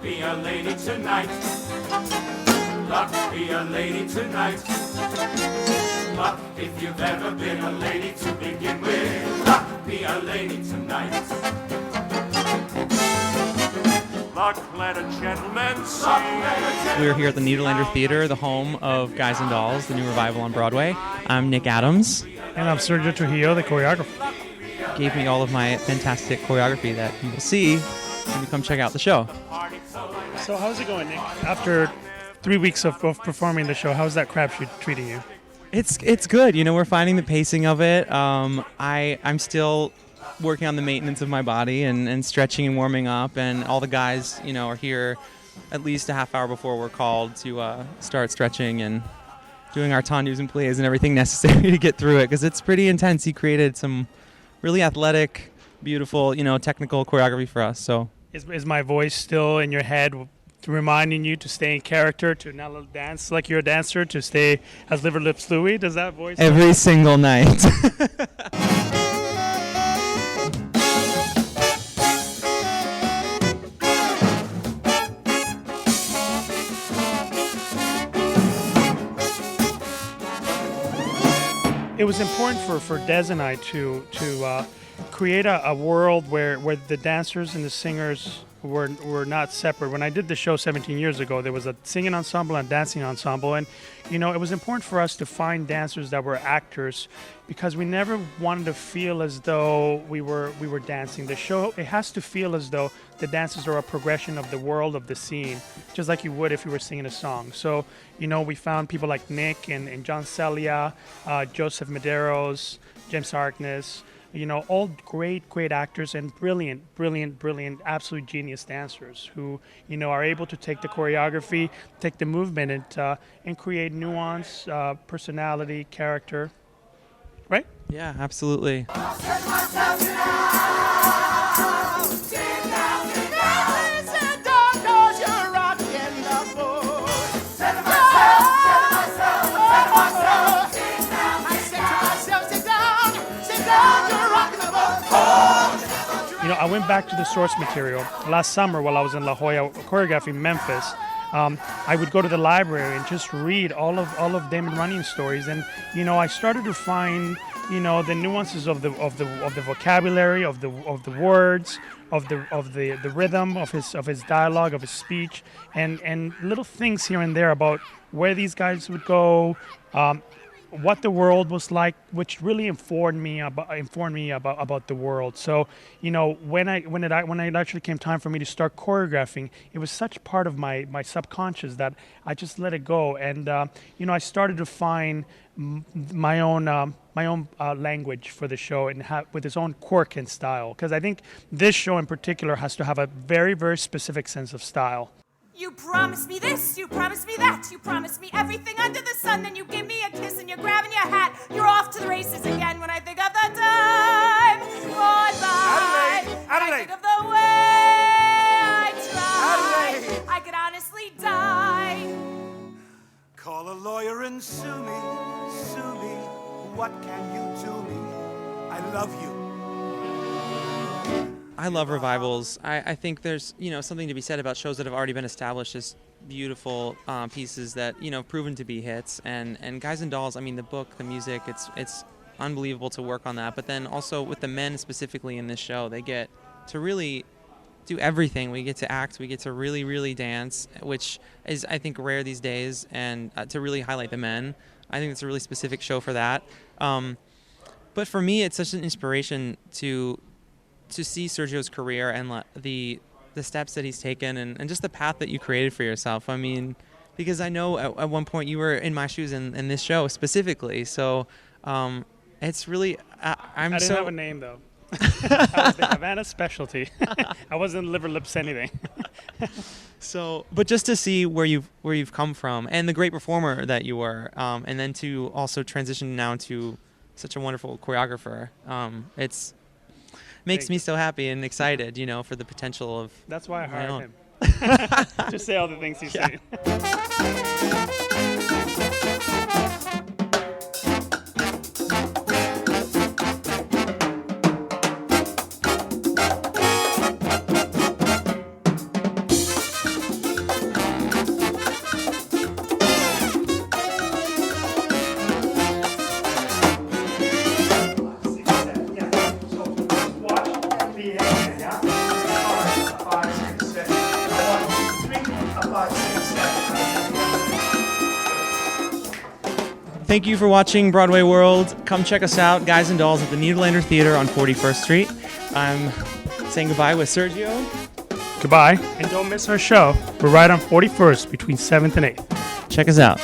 Luck be a lady tonight. Luck be a lady tonight. Luck if you've ever been a lady to begin with. Luck be a lady tonight. Luck let a gentleman sing. We're here at the Nederlander Theatre, the home of Guys and Dolls, the new revival on Broadway. I'm Nick Adams. And I'm Sergio Trujillo, the choreographer. Gave me all of my fantastic choreography that you will see when you come check out the show. So how's it going, Nick? After 3 weeks of performing the show, how's that crapshoot treating you? It's good. You know, we're finding the pacing of it. I'm still working on the maintenance of my body and stretching and warming up, and all the guys, you know, are here at least a half hour before we're called to start stretching and doing our tendus and pliés and everything necessary to get through it, because it's pretty intense. He created some really athletic, beautiful, you know, technical choreography for us. So is my voice still in your head, reminding you to stay in character, to not dance like you're a dancer, to stay as liver lips Louie? Does that voice every single night? It was important for Des and I to create a world where the dancers and the singers were not separate. When I did the show 17 years ago, there was a singing ensemble and dancing ensemble, and you know, it was important for us to find dancers that were actors, because we never wanted to feel as though we were dancing. The show, it has to feel as though the dances are a progression of the world, of the scene, just like you would if you were singing a song. So, you know, we found people like Nick and John Celia, Joseph Medeiros, James Harkness, you know, all great actors and brilliant, absolute genius dancers who, you know, are able to take the choreography, take the movement, and create nuance, personality, character. Right? Yeah, absolutely. You know, I went back to the source material last summer while I was in La Jolla choreographing Memphis. I would go to the library and just read all of Damon Running's stories, and you know, I started to find, you know, the nuances of the vocabulary, of the words, of the rhythm of his dialogue, of his speech, and little things here and there about where these guys would go, what the world was like, which really informed me about the world. So, you know, when it actually came time for me to start choreographing, it was such part of my subconscious that I just let it go, and you know, I started to find my own language for the show, and with its own quirk and style, because I think this show in particular has to have a very, very specific sense of style. You promised me this, you promised me that, you promised me everything under the sun, then you give me a kiss and you're grabbing your hat. You're off to the races again when I think of the time gone by. I think of the way I tried. I could honestly die. Call a lawyer and sue me, sue me. What can you do me? I love you. I love revivals. I think there's, you know, something to be said about shows that have already been established as beautiful pieces that, you know, proven to be hits. And Guys and Dolls, I mean, the book, the music, it's unbelievable to work on that. But then also with the men specifically in this show, they get to really do everything. We get to act, we get to really, really dance, which is, I think, rare these days, and to really highlight the men. I think it's a really specific show for that. But for me, it's such an inspiration to see Sergio's career and the steps that he's taken, and just the path that you created for yourself. I mean, because I know at one point you were in my shoes in this show specifically. So it's really, I didn't have a name though. I was the Havana specialty. I wasn't liver lips anything. So, but just to see where you've come from and the great performer that you were, and then to also transition now to such a wonderful choreographer, it's makes me so happy and excited, you know, for the potential of. That's why I hired him. Just say all the things he's saying. Thank you for watching Broadway World. Come check us out, Guys and Dolls, at the Nederlander Theatre on 41st Street. I'm saying goodbye with Sergio. Goodbye. And don't miss our show. We're right on 41st between 7th and 8th. Check us out.